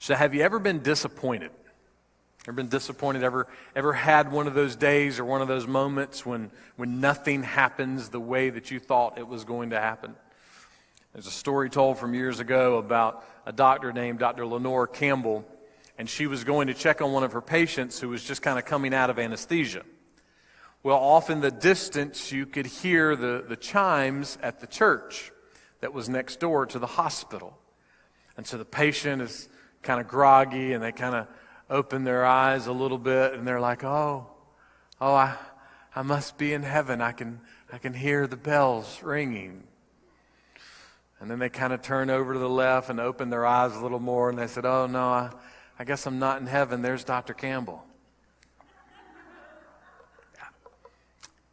So have you ever been disappointed? Ever been disappointed? Ever had one of those days or one of those moments when nothing happens the way that you thought it was going to happen? There's a story told from years ago about a doctor named Dr. Lenore Campbell, and she was going to check on one of her patients who was just kind of coming out of anesthesia. Well, off in the distance, you could hear the chimes at the church that was next door to the hospital. And so the patient is kind of groggy, and they kind of open their eyes a little bit, and they're like, I must be in heaven. I can hear the bells ringing. And then they kind of turn over to the left and open their eyes a little more, and they said, oh no, I guess I'm not in heaven. There's Dr. Campbell.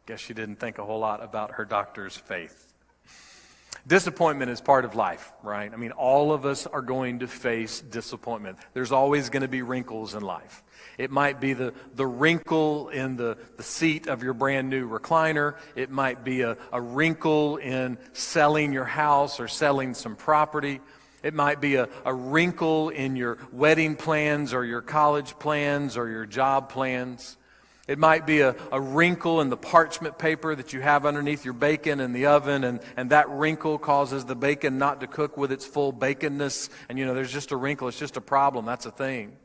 Guess she didn't think a whole lot about her doctor's faith. Disappointment is part of life, right? I mean, all of us are going to face disappointment. There's always going to be wrinkles in life. It might be the wrinkle in the seat of your brand new recliner. It might be a wrinkle in selling your house or selling some property. It might be a wrinkle in your wedding plans or your college plans or your job plans. It might be a wrinkle in the parchment paper that you have underneath your bacon in the oven, and that wrinkle causes the bacon not to cook with its full baconness. And there's just a wrinkle. It's just a problem. That's a thing.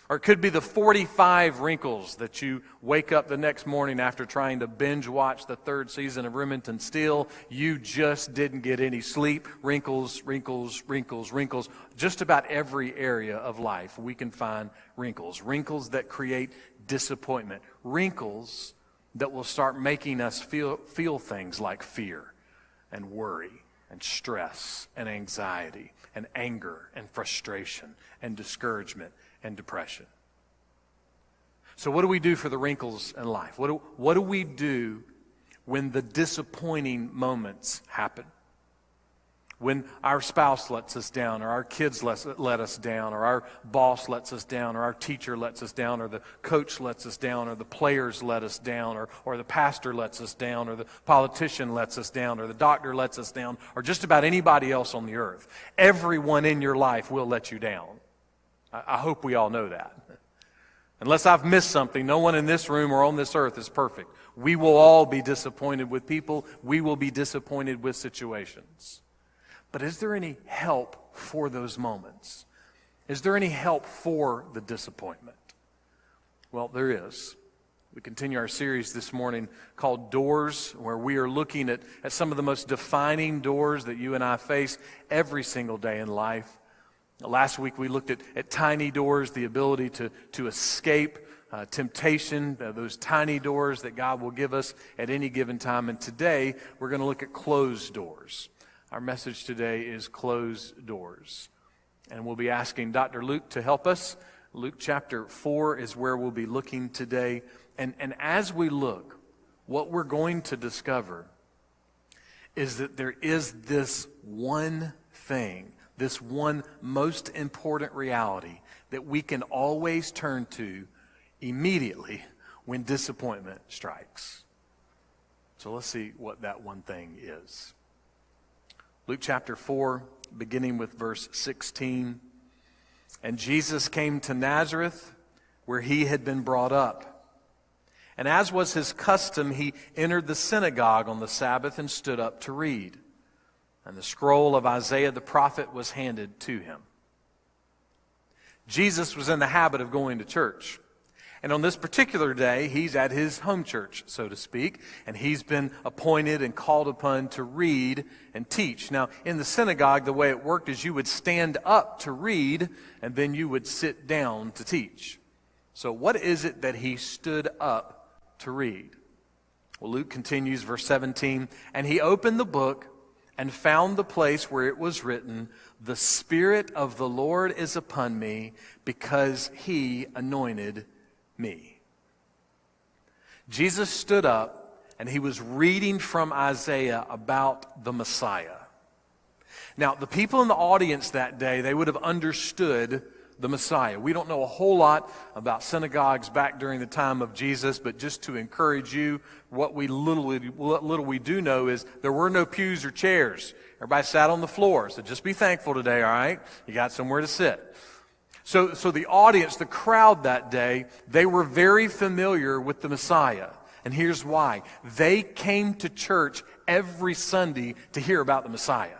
Or it could be the 45 wrinkles that you wake up the next morning after trying to binge watch the 3rd season of Remington Steele. You just didn't get any sleep. Wrinkles, wrinkles, wrinkles, wrinkles. Just about every area of life we can find wrinkles. Wrinkles that create disappointment. Wrinkles that will start making us feel things like fear and worry and stress and anxiety and anger and frustration and discouragement and depression. So what do we do for the wrinkles in life? What do we do when the disappointing moments happen? When our spouse lets us down, or our kids let us down, or our boss lets us down, or our teacher lets us down, or the coach lets us down, or the players let us down, or the pastor lets us down, or the politician lets us down, or the doctor lets us down, or just about anybody else on the earth. Everyone in your life will let you down. I hope we all know that. Unless I've missed something, no one in this room or on this earth is perfect. We will all be disappointed with people. We will be disappointed with situations. But is there any help for those moments? Is there any help for the disappointment? Well, there is. We continue our series this morning called Doors, where we are looking at some of the most defining doors that you and I face every single day in life. Last week we looked at tiny doors, the ability to escape temptation, those tiny doors that God will give us at any given time. And today we're going to look at closed doors. Our message today is closed doors. And we'll be asking Dr. Luke to help us. Luke chapter 4 is where we'll be looking today. And as we look, what we're going to discover is that there is this one thing, this one most important reality that we can always turn to immediately when disappointment strikes. So let's see what that one thing is. Luke chapter 4, beginning with verse 16. And Jesus came to Nazareth, where he had been brought up. And as was his custom, he entered the synagogue on the Sabbath and stood up to read. And the scroll of Isaiah the prophet was handed to him. Jesus was in the habit of going to church. And on this particular day, he's at his home church, so to speak, and he's been appointed and called upon to read and teach. Now, in the synagogue, the way it worked is you would stand up to read, and then you would sit down to teach. So what is it that he stood up to read? Well, Luke continues, verse 17, and he opened the book and found the place where it was written, "The Spirit of the Lord is upon me, because he anointed me." Jesus stood up and he was reading from Isaiah about the Messiah. Now, the people in the audience that day, they would have understood the Messiah. We don't know a whole lot about synagogues back during the time of Jesus, but just to encourage you, what little we do know is there were no pews or chairs. Everybody sat on the floor, so just be thankful today, all right? You got somewhere to sit. So the audience, the crowd that day, they were very familiar with the Messiah. And here's why. They came to church every Sunday to hear about the Messiah.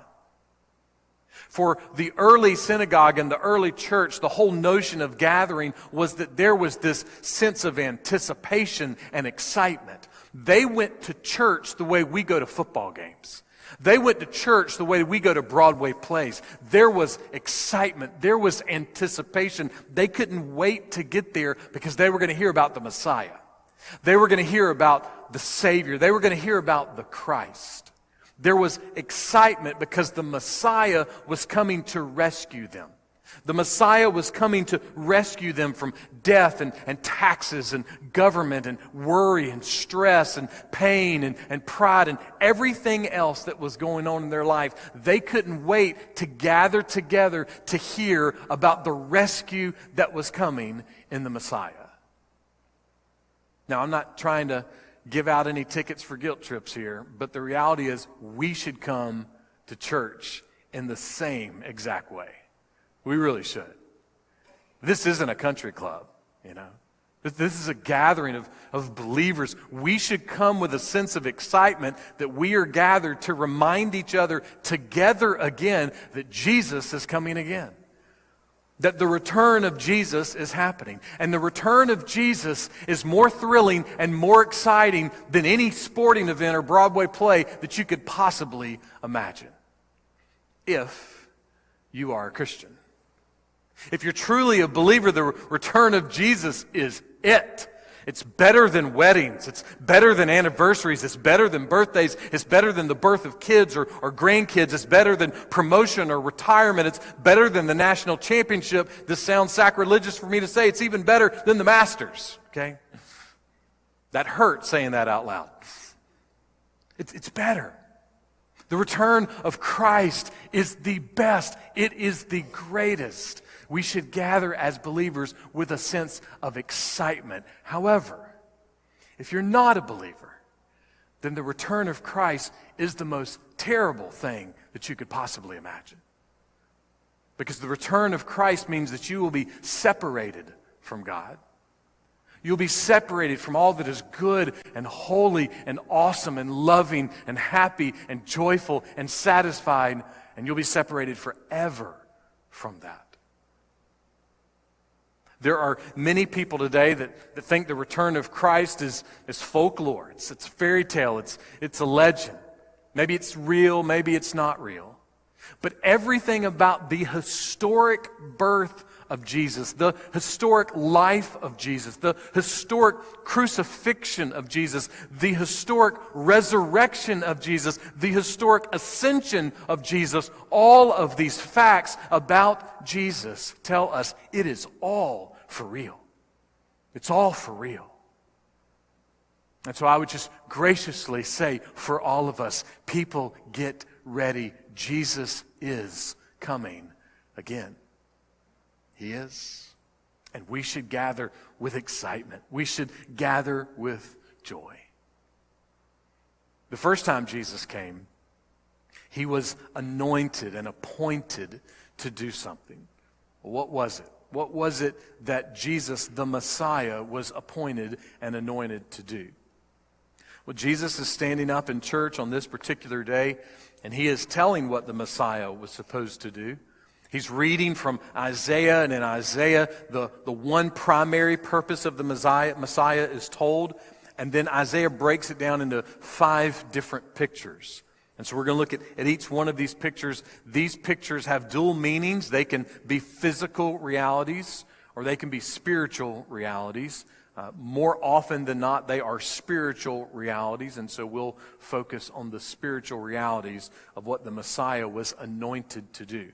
For the early synagogue and the early church, the whole notion of gathering was that there was this sense of anticipation and excitement. They went to church the way we go to football games. They went to church the way we go to Broadway plays. There was excitement. There was anticipation. They couldn't wait to get there because they were going to hear about the Messiah. They were going to hear about the Savior. They were going to hear about the Christ. There was excitement because the Messiah was coming to rescue them. The Messiah was coming to rescue them from death and taxes and government and worry and stress and pain and pride and everything else that was going on in their life. They couldn't wait to gather together to hear about the rescue that was coming in the Messiah. Now, I'm not trying to give out any tickets for guilt trips here, but the reality is we should come to church in the same exact way. We really should. This isn't a country club, you know. This is a gathering of believers. We should come with a sense of excitement that we are gathered to remind each other together again that Jesus is coming again. That the return of Jesus is happening. And the return of Jesus is more thrilling and more exciting than any sporting event or Broadway play that you could possibly imagine. If you are a Christian. If you're truly a believer, the return of Jesus is it. It's better than weddings. It's better than anniversaries. It's better than birthdays. It's better than the birth of kids or grandkids. It's better than promotion or retirement. It's better than the national championship. This sounds sacrilegious for me to say. It's even better than the Masters. Okay? That hurts saying that out loud. It's better. The return of Christ is the best. It is the greatest. We should gather as believers with a sense of excitement. However, if you're not a believer, then the return of Christ is the most terrible thing that you could possibly imagine. Because the return of Christ means that you will be separated from God. You'll be separated from all that is good and holy and awesome and loving and happy and joyful and satisfied, and you'll be separated forever from that. There are many people today that think the return of Christ is folklore. It's fairy tale. It's a legend. Maybe it's real. Maybe it's not real. But everything about the historic birth of Jesus, the historic life of Jesus, the historic crucifixion of Jesus, the historic resurrection of Jesus, the historic ascension of Jesus, all of these facts about Jesus tell us it is all for real. It's all for real. And so I would just graciously say for all of us, people, get ready. Jesus is coming again. He is. And we should gather with excitement. We should gather with joy. The first time Jesus came, he was anointed and appointed to do something. What was it? What was it that Jesus, the Messiah, was appointed and anointed to do? Well, Jesus is standing up in church on this particular day, and he is telling what the Messiah was supposed to do. He's reading from Isaiah, and in Isaiah, the one primary purpose of the Messiah is told, and then Isaiah breaks it down into 5 different pictures. And so we're going to look at each one of these pictures. These pictures have dual meanings. They can be physical realities, or they can be spiritual realities. More often than not, they are spiritual realities, and so we'll focus on the spiritual realities of what the Messiah was anointed to do.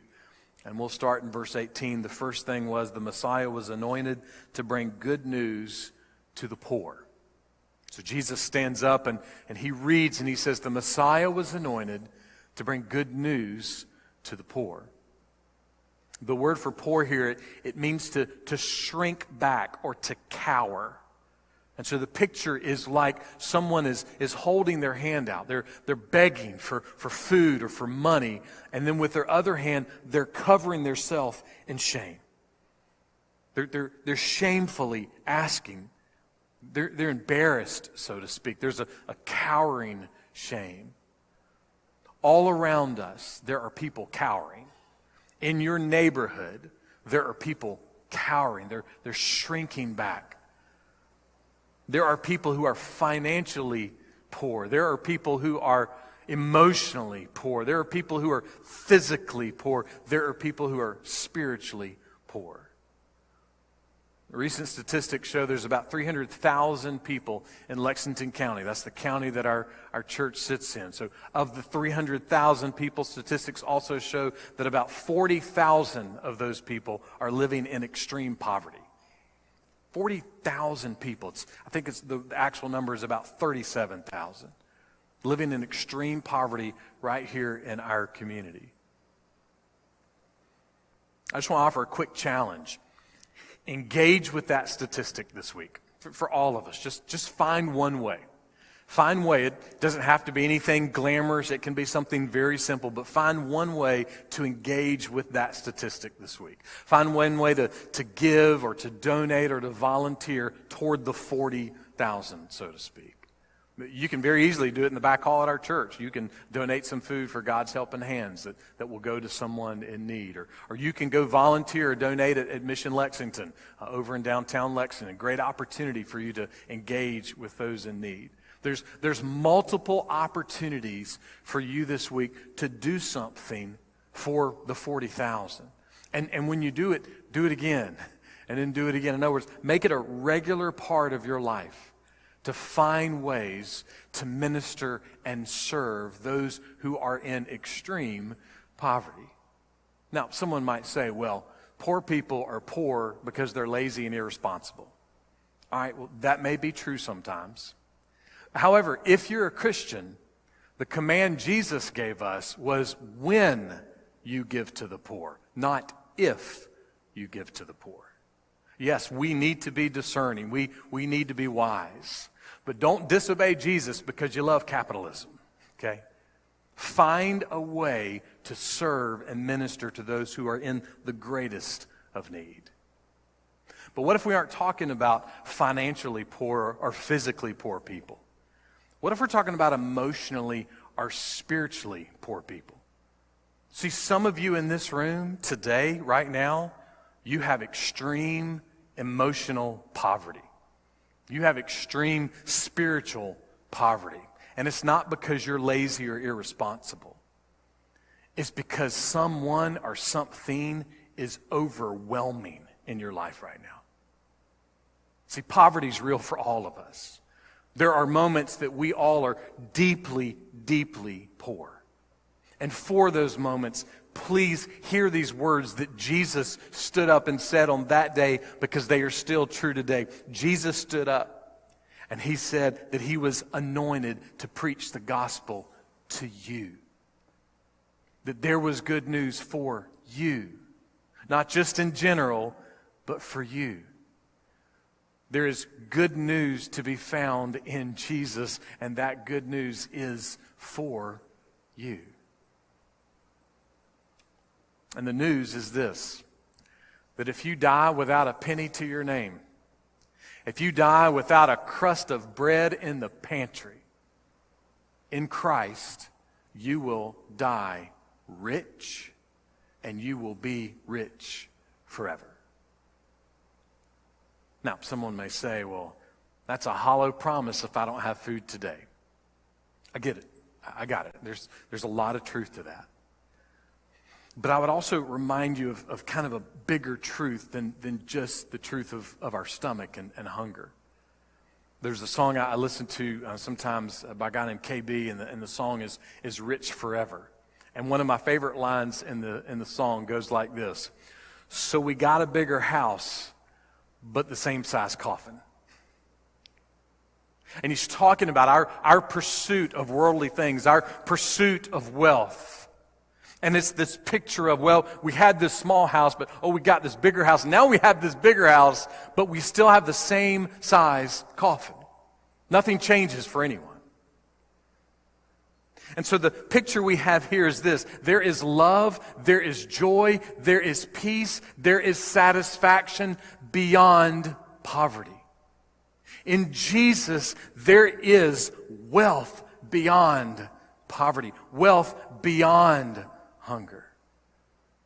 And we'll start in verse 18. The first thing was the Messiah was anointed to bring good news to the poor. So Jesus stands up and he reads and he says, the Messiah was anointed to bring good news to the poor. The word for poor here, it means to shrink back or to cower. And so the picture is like someone is holding their hand out. They're begging for food or for money. And then with their other hand, they're covering themselves in shame. They're shamefully asking. They're embarrassed, so to speak. There's a cowering shame. All around us, there are people cowering. In your neighborhood, there are people cowering. They're shrinking back. There are people who are financially poor. There are people who are emotionally poor. There are people who are physically poor. There are people who are spiritually poor. Recent statistics show there's about 300,000 people in Lexington County. That's the county that our church sits in. So of the 300,000 people, statistics also show that about 40,000 of those people are living in extreme poverty. 40,000 people. I think the actual number is about 37,000 living in extreme poverty right here in our community. I just want to offer a quick challenge. Engage with that statistic this week for all of us. Just find one way. Find way. It doesn't have to be anything glamorous. It can be something very simple, but find one way to engage with that statistic this week. Find one way to give or to donate or to volunteer toward the 40,000, so to speak. You can very easily do it in the back hall at our church. You can donate some food for God's Helping Hands that will go to someone in need. Or you can go volunteer or donate at Mission Lexington over in downtown Lexington. Great opportunity for you to engage with those in need. There's multiple opportunities for you this week to do something for the 40,000. And when you do it again. And then do it again. In other words, make it a regular part of your life to find ways to minister and serve those who are in extreme poverty. Now, someone might say, well, poor people are poor because they're lazy and irresponsible. All right, well, that may be true sometimes. However, if you're a Christian, the command Jesus gave us was when you give to the poor, not if you give to the poor. Yes, we need to be discerning. We need to be wise. But don't disobey Jesus because you love capitalism, okay? Find a way to serve and minister to those who are in the greatest of need. But what if we aren't talking about financially poor or physically poor people? What if we're talking about emotionally or spiritually poor people? See, some of you in this room today, right now, you have extreme emotional poverty. You have extreme spiritual poverty. And it's not because you're lazy or irresponsible. It's because someone or something is overwhelming in your life right now. See, poverty is real for all of us. There are moments that we all are deeply, deeply poor. And for those moments, please hear these words that Jesus stood up and said on that day because they are still true today. Jesus stood up and he said that he was anointed to preach the gospel to you. That there was good news for you. Not just in general, but for you. There is good news to be found in Jesus, and that good news is for you. And the news is this, that if you die without a penny to your name, if you die without a crust of bread in the pantry, in Christ, you will die rich, and you will be rich forever. Now, someone may say, well, that's a hollow promise if I don't have food today. I get it. I got it. There's a lot of truth to that. But I would also remind you of kind of a bigger truth than just the truth of our stomach and hunger. There's a song I listen to sometimes by a guy named KB, and the song is Rich Forever. And one of my favorite lines in the song goes like this: so we got a bigger house, but the same size coffin. And he's talking about our pursuit of worldly things, our pursuit of wealth. And it's this picture of, well, we had this small house, but we got this bigger house. Now we have this bigger house, but we still have the same size coffin. Nothing changes for anyone. And so the picture we have here is this. There is love, there is joy, there is peace, there is satisfaction beyond poverty. In Jesus, there is wealth beyond poverty, wealth beyond hunger.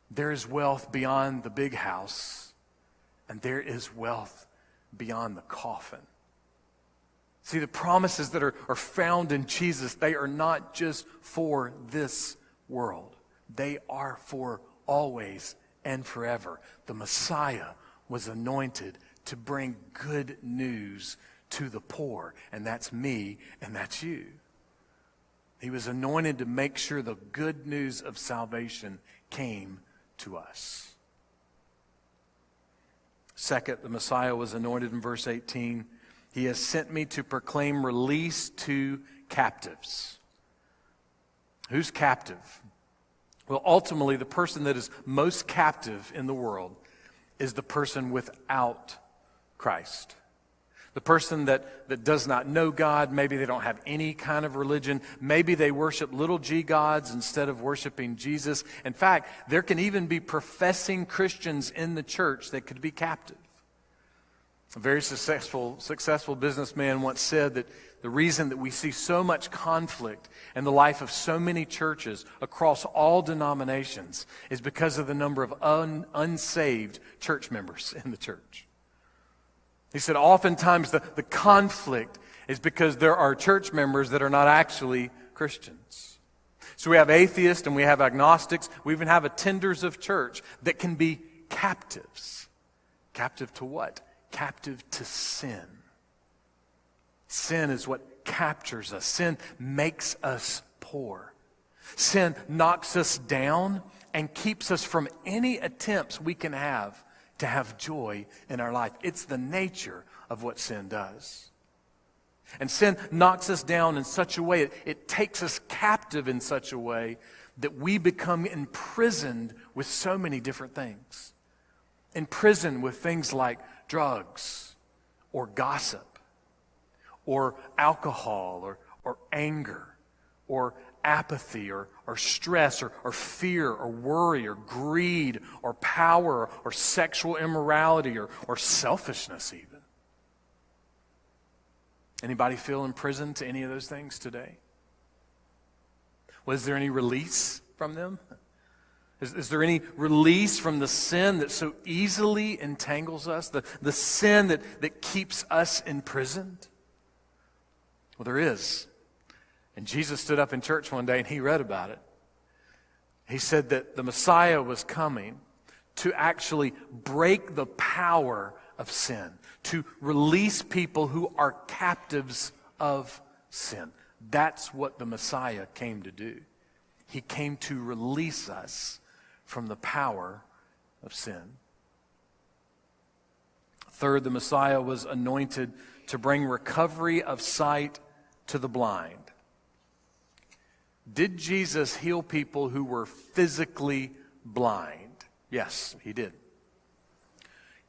There is wealth beyond the big house, and there is wealth beyond the coffin. See, the promises that are found in Jesus, they are not just for this world. They are for always and forever. The Messiah was anointed to bring good news to the poor, and that's me and that's you. He was anointed to make sure the good news of salvation came to us. Second, the Messiah was anointed in verse 18. He has sent me to proclaim release to captives. Who's captive? Well, ultimately, the person that is most captive in the world is the person without Christ. The person that does not know God. Maybe they don't have any kind of religion. Maybe they worship little g gods instead of worshiping Jesus. In fact, there can even be professing Christians in the church that could be captive. A very successful businessman once said that the reason that we see so much conflict in the life of so many churches across all denominations is because of the number of unsaved church members in the church. He said oftentimes the conflict is because there are church members that are not actually Christians. So we have atheists and we have agnostics. We even have attenders of church that can be captives. Captive to what? Captive to sin. Sin is what captures us. Sin makes us poor. Sin knocks us down and keeps us from any attempts we can have to have joy in our life. It's the nature of what sin does. And sin knocks us down in such a way, it takes us captive in such a way that we become imprisoned with so many different things. Imprisoned with things like drugs or gossip or alcohol or anger or apathy or stress or fear or worry or greed or power or sexual immorality or selfishness even. Anybody feel imprisoned to any of those things today? Was there any release from them? Is there any release from the sin that so easily entangles us? The sin that keeps us imprisoned? Well, there is. And Jesus stood up in church one day and he read about it. He said that the Messiah was coming to actually break the power of sin, to release people who are captives of sin. That's what the Messiah came to do. He came to release us from the power of sin. Third, the Messiah was anointed to bring recovery of sight to the blind. Did Jesus heal people who were physically blind? Yes, he did.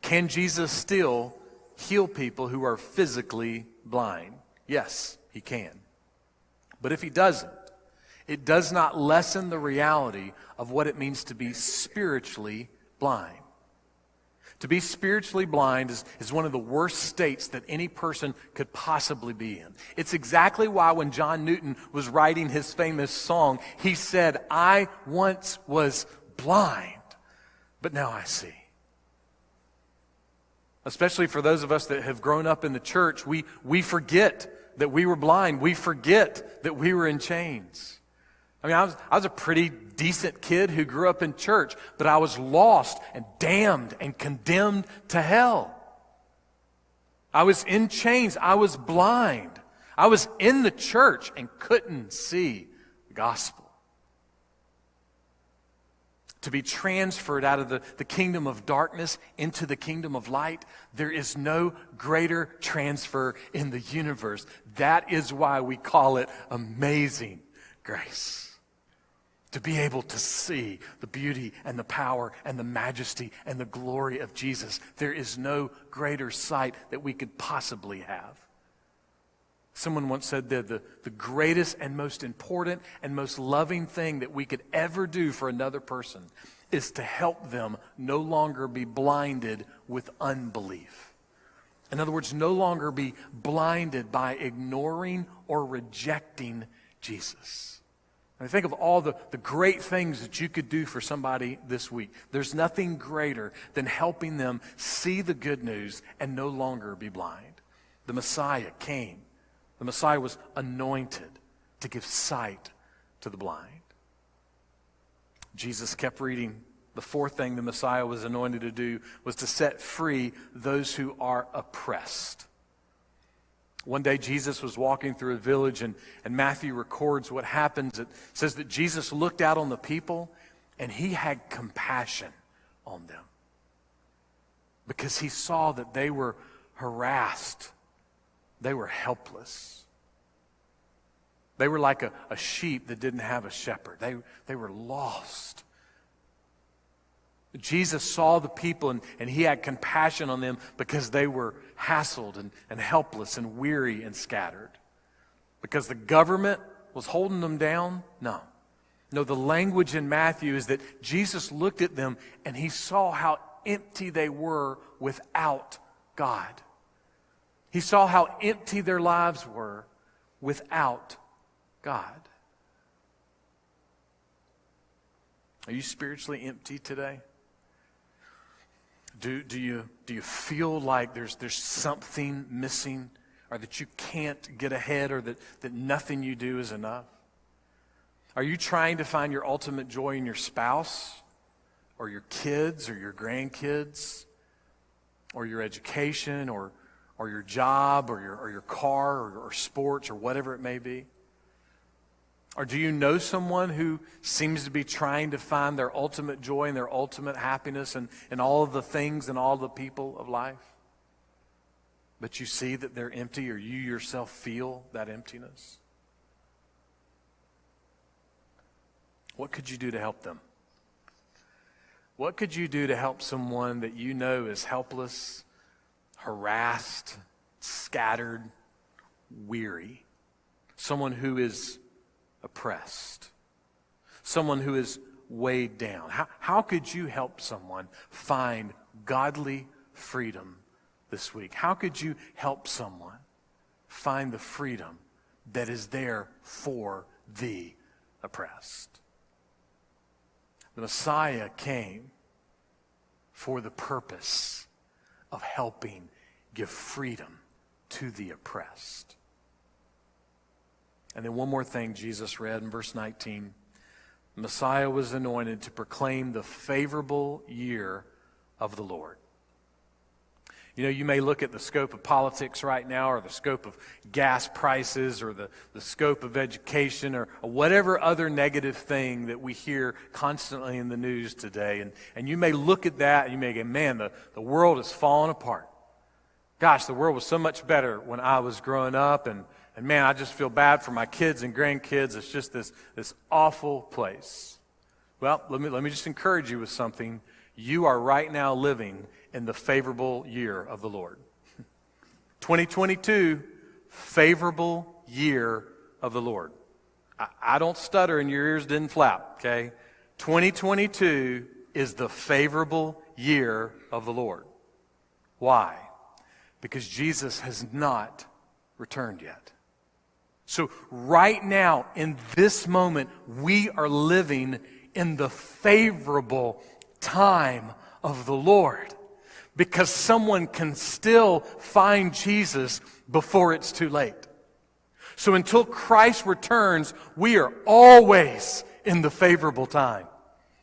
Can Jesus still heal people who are physically blind? Yes, he can. But if he doesn't, it does not lessen the reality of what it means to be spiritually blind. To be spiritually blind is one of the worst states that any person could possibly be in. It's exactly why when John Newton was writing his famous song, he said, "I once was blind, but now I see." Especially for those of us that have grown up in the church, we forget that we were blind. We forget that we were in chains. I mean, I was a pretty decent kid who grew up in church, but I was lost and damned and condemned to hell. I was in chains. I was blind. I was in the church and couldn't see the gospel. To be transferred out of the kingdom of darkness into the kingdom of light, there is no greater transfer in the universe. That is why we call it amazing grace. To be able to see the beauty and the power and the majesty and the glory of Jesus. There is no greater sight that we could possibly have. Someone once said that the greatest and most important and most loving thing that we could ever do for another person is to help them no longer be blinded with unbelief. In other words, no longer be blinded by ignoring or rejecting Jesus. I mean, think of all the great things that you could do for somebody this week. There's nothing greater than helping them see the good news and no longer be blind. The Messiah came. The Messiah was anointed to give sight to the blind. Jesus kept reading. The fourth thing the Messiah was anointed to do was to set free those who are oppressed. One day Jesus was walking through a village, and Matthew records what happens. It says that Jesus looked out on the people and he had compassion on them because he saw that they were harassed. They were helpless. They were like a sheep that didn't have a shepherd. They were lost. Jesus saw the people and he had compassion on them because they were hassled and helpless and weary and scattered. Because the government was holding them down? No. No, the language in Matthew is that Jesus looked at them and he saw how empty they were without God. He saw how empty their lives were without God. Are you spiritually empty today? Do you feel like there's something missing, or that you can't get ahead, or that nothing you do is enough? Are you trying to find your ultimate joy in your spouse, or your kids, or your grandkids, or your education, or your job, or your car, or sports, or whatever it may be? Or do you know someone who seems to be trying to find their ultimate joy and their ultimate happiness in all of the things and all the people of life? But you see that they're empty, or you yourself feel that emptiness? What could you do to help them? What could you do to help someone that you know is helpless, harassed, scattered, weary? Someone who is oppressed. Someone who is weighed down. How could you help someone find godly freedom this week? How could you help someone find the freedom that is there for the oppressed? The Messiah came for the purpose of helping give freedom to the oppressed. And then one more thing Jesus read in verse 19. The Messiah was anointed to proclaim the favorable year of the Lord. You know, you may look at the scope of politics right now, or the scope of gas prices, or the scope of education, or whatever other negative thing that we hear constantly in the news today. And you may look at that and you may go, man, the world is falling apart. Gosh, the world was so much better when I was growing up, and man, I just feel bad for my kids and grandkids. It's just this awful place. Well, let me just encourage you with something. You are right now living in the favorable year of the Lord. 2022, favorable year of the Lord. I don't stutter and your ears didn't flap, okay? 2022 is the favorable year of the Lord. Why? Because Jesus has not returned yet. So right now, in this moment, we are living in the favorable time of the Lord, because someone can still find Jesus before it's too late. So until Christ returns, we are always in the favorable time.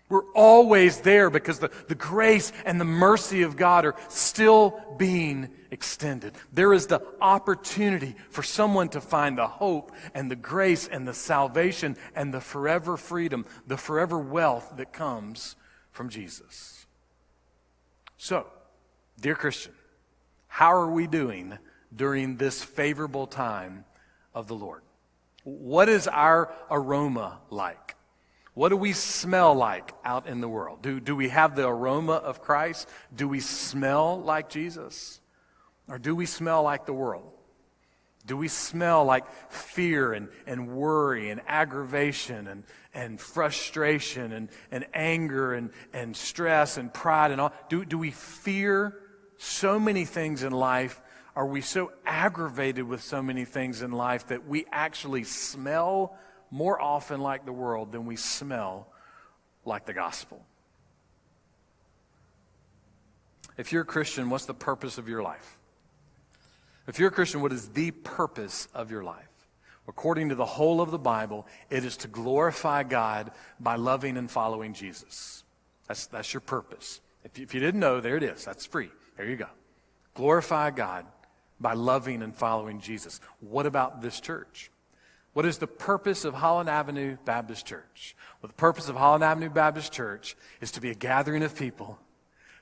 We're always there because the grace and the mercy of God are still being extended. There is the opportunity for someone to find the hope and the grace and the salvation and the forever freedom, the forever wealth that comes from Jesus. So, dear Christian, how are we doing during this favorable time of the Lord? What is our aroma like? What do we smell like out in the world? Do we have the aroma of Christ? Do we smell like Jesus? Or do we smell like the world? Do we smell like fear and worry and aggravation and frustration and anger and stress and pride and all? Do we fear so many things in life? Are we so aggravated with so many things in life that we actually smell more often like the world than we smell like the gospel? If you're a Christian, what's the purpose of your life? If you're a Christian, what is the purpose of your life? According to the whole of the Bible, it is to glorify God by loving and following Jesus. That's your purpose. If you didn't know, there it is. That's free. There you go. Glorify God by loving and following Jesus. What about this church? What is the purpose of Holland Avenue Baptist Church? Well, the purpose of Holland Avenue Baptist Church is to be a gathering of people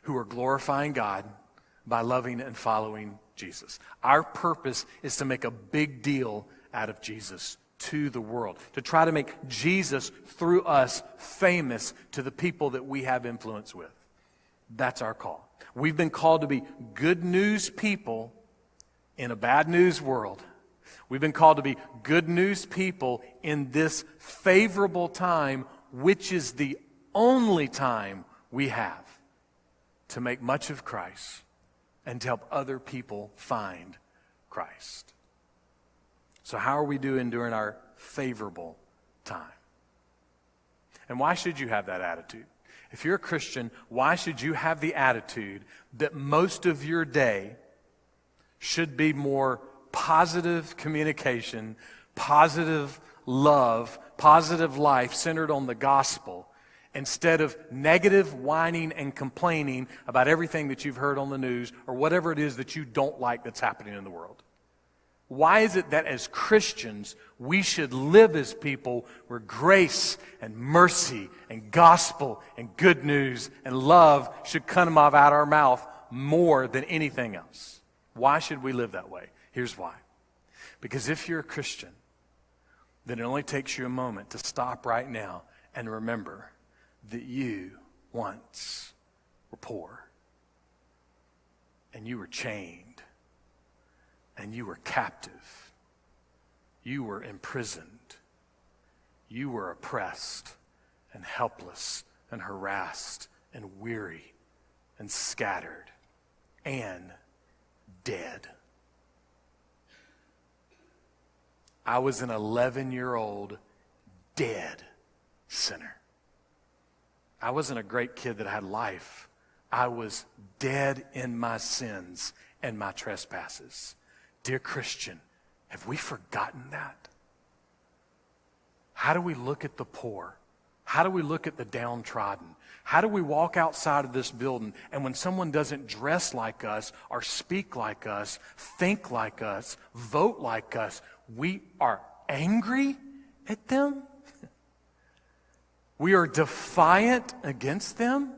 who are glorifying God by loving and following Jesus. Our purpose is to make a big deal out of Jesus to the world, to try to make Jesus through us famous to the people that we have influence with. That's our call. We've been called to be good news people in a bad news world. We've been called to be good news people in this favorable time, which is the only time we have to make much of Christ and to help other people find Christ. So how are we doing during our favorable time? And why should you have that attitude? If you're a Christian, why should you have the attitude that most of your day should be more positive communication, positive love, positive life centered on the gospel, instead of negative whining and complaining about everything that you've heard on the news or whatever it is that you don't like that's happening in the world? Why is it that as Christians, we should live as people where grace and mercy and gospel and good news and love should come out of our mouth more than anything else? Why should we live that way? Here's why. Because if you're a Christian, then it only takes you a moment to stop right now and remember that you once were poor, and you were chained, and you were captive, you were imprisoned, you were oppressed and helpless and harassed and weary and scattered and dead. I was an 11-year-old dead sinner. I wasn't a great kid that had life. I was dead in my sins and my trespasses. Dear Christian, have we forgotten that? How do we look at the poor? How do we look at the downtrodden? How do we walk outside of this building and when someone doesn't dress like us or speak like us, think like us, vote like us, we are angry at them? We are defiant against them?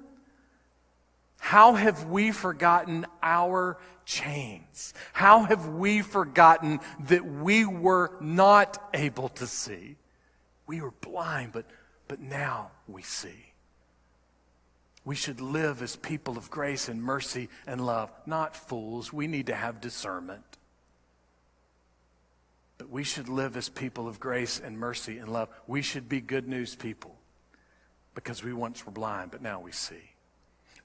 How have we forgotten our chains? How have we forgotten that we were not able to see? We were blind, but now we see. We should live as people of grace and mercy and love, not fools. We need to have discernment. But we should live as people of grace and mercy and love. We should be good news people. Because we once were blind, but now we see.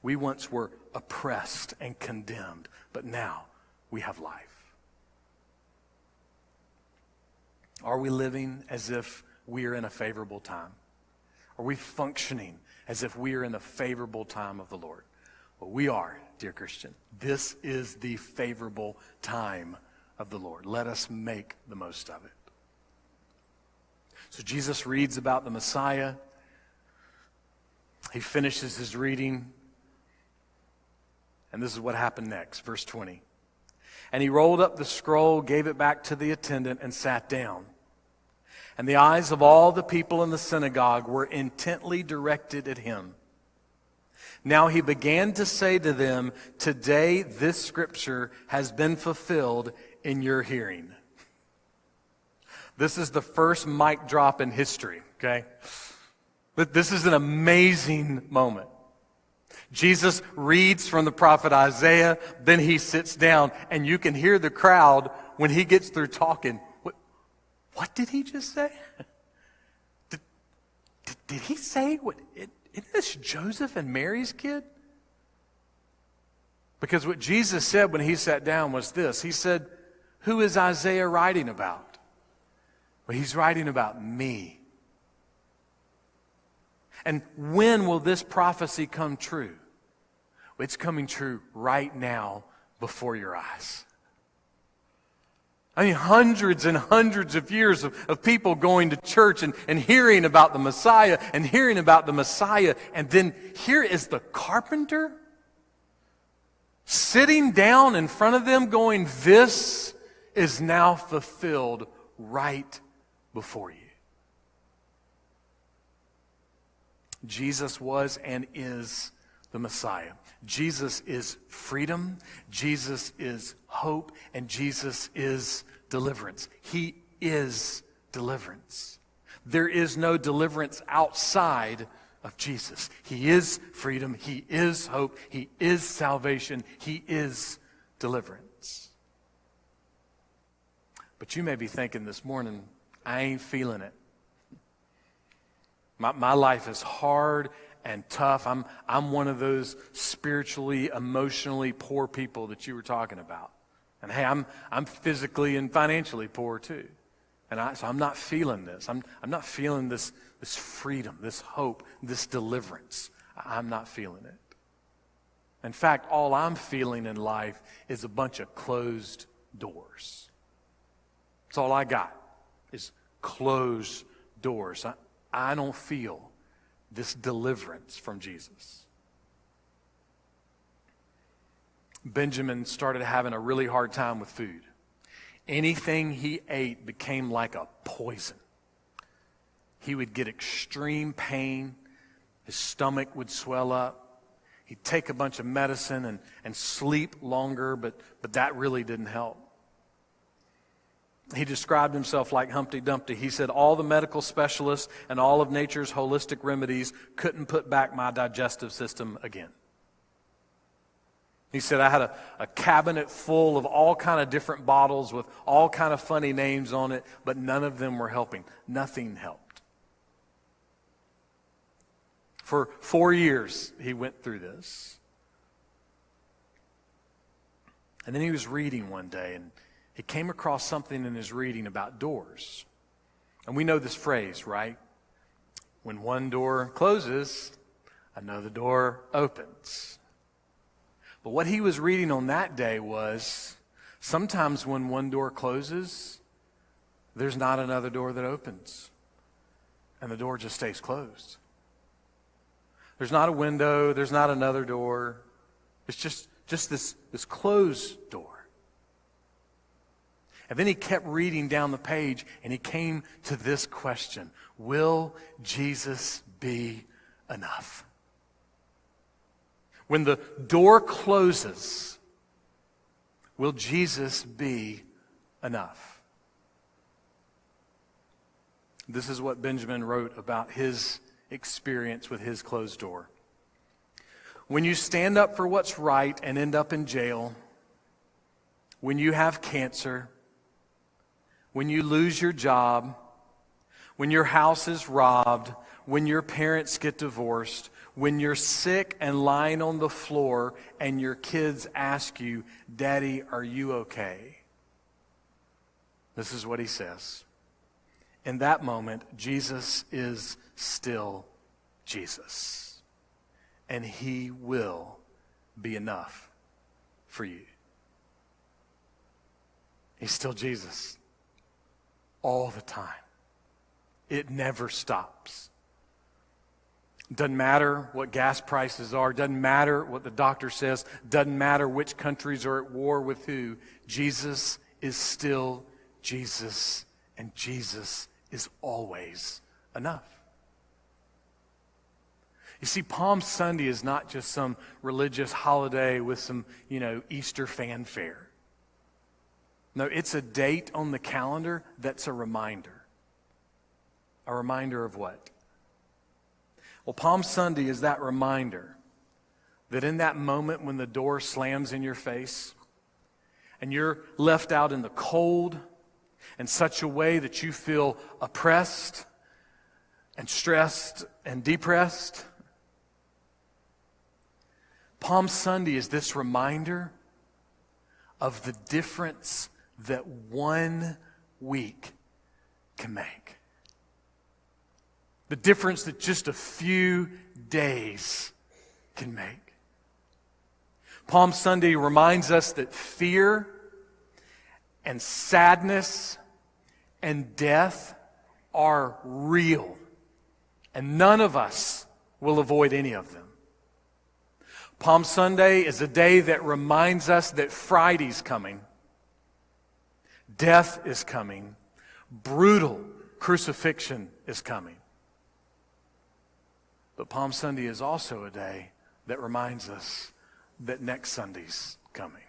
We once were oppressed and condemned, but now we have life. Are we living as if we are in a favorable time? Are we functioning as if we are in the favorable time of the Lord? Well, we are, dear Christian. This is the favorable time of the Lord. Let us make the most of it. So Jesus reads about the Messiah. He finishes his reading, and this is what happened next, verse 20. And he rolled up the scroll, gave it back to the attendant, and sat down. And the eyes of all the people in the synagogue were intently directed at him. Now he began to say to them, "Today this scripture has been fulfilled in your hearing." This is the first mic drop in history, okay? But this is an amazing moment. Jesus reads from the prophet Isaiah, then he sits down, and you can hear the crowd when he gets through talking, what did he just say? Did he say, isn't this Joseph and Mary's kid? Because what Jesus said when he sat down was this. He said, who is Isaiah writing about? Well, he's writing about me. And when will this prophecy come true? Well, it's coming true right now before your eyes. I mean, hundreds and hundreds of years of people going to church and hearing about the Messiah and hearing about the Messiah. And then here is the carpenter sitting down in front of them going, this is now fulfilled right before you. Jesus was and is the Messiah. Jesus is freedom, Jesus is hope, and Jesus is deliverance. He is deliverance. There is no deliverance outside of Jesus. He is freedom, He is hope, He is salvation, He is deliverance. But you may be thinking this morning, I ain't feeling it. My life is hard and tough. I'm one of those spiritually, emotionally poor people that you were talking about. And hey, I'm physically and financially poor too. And so I'm not feeling this. I'm not feeling this freedom, this hope, this deliverance. I'm not feeling it. In fact, all I'm feeling in life is a bunch of closed doors. That's all I got is closed doors. I don't feel this deliverance from Jesus. Benjamin started having a really hard time with food. Anything he ate became like a poison. He would get extreme pain. His stomach would swell up. He'd take a bunch of medicine and sleep longer, but that really didn't help. He described himself like Humpty Dumpty. He said, all the medical specialists and all of nature's holistic remedies couldn't put back my digestive system again. He said, I had a cabinet full of all kind of different bottles with all kind of funny names on it, but none of them were helping. Nothing helped. For 4 years, he went through this. And then he was reading one day, and he came across something in his reading about doors. And we know this phrase, right? When one door closes, another door opens. But what he was reading on that day was, sometimes when one door closes, there's not another door that opens. And the door just stays closed. There's not a window, there's not another door. It's just this closed door. And then he kept reading down the page, and he came to this question: will Jesus be enough? When the door closes, will Jesus be enough? This is what Benjamin wrote about his experience with his closed door. When you stand up for what's right and end up in jail, when you have cancer, when you lose your job, when your house is robbed, when your parents get divorced, when you're sick and lying on the floor and your kids ask you, Daddy, are you okay? This is what he says. In that moment, Jesus is still Jesus. And he will be enough for you. He's still Jesus. All the time. It never stops. Doesn't matter what gas prices are. Doesn't matter what the doctor says. Doesn't matter which countries are at war with who. Jesus is still Jesus, and Jesus is always enough. You see, Palm Sunday is not just some religious holiday with some, Easter fanfare. No, it's a date on the calendar that's a reminder. A reminder of what? Well, Palm Sunday is that reminder that in that moment when the door slams in your face and you're left out in the cold in such a way that you feel oppressed and stressed and depressed, Palm Sunday is this reminder of the difference that 1 week can make. The difference that just a few days can make. Palm Sunday reminds us that fear and sadness and death are real, and none of us will avoid any of them. Palm Sunday is a day that reminds us that Friday's coming. Death is coming. Brutal crucifixion is coming. But Palm Sunday is also a day that reminds us that next Sunday's coming.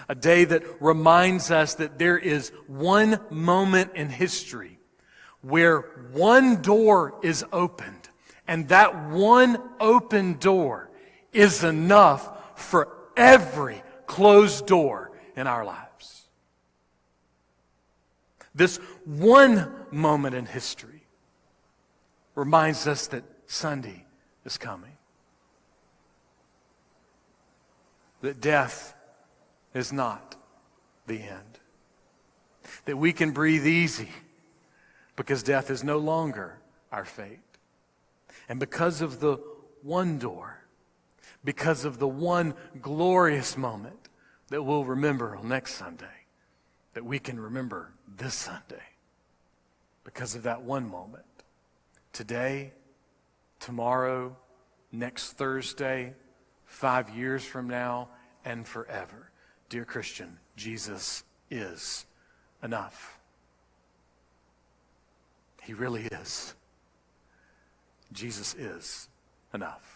A day that reminds us that there is one moment in history where one door is opened, and that one open door is enough for every closed door in our lives. This one moment in history reminds us that Sunday is coming. That death is not the end. That we can breathe easy because death is no longer our fate. And because of the one door, because of the one glorious moment that we'll remember on next Sunday, that we can remember this Sunday. Because of that one moment. Today, tomorrow, next Thursday, 5 years from now, and forever. Dear Christian, Jesus is enough. He really is. Jesus is enough.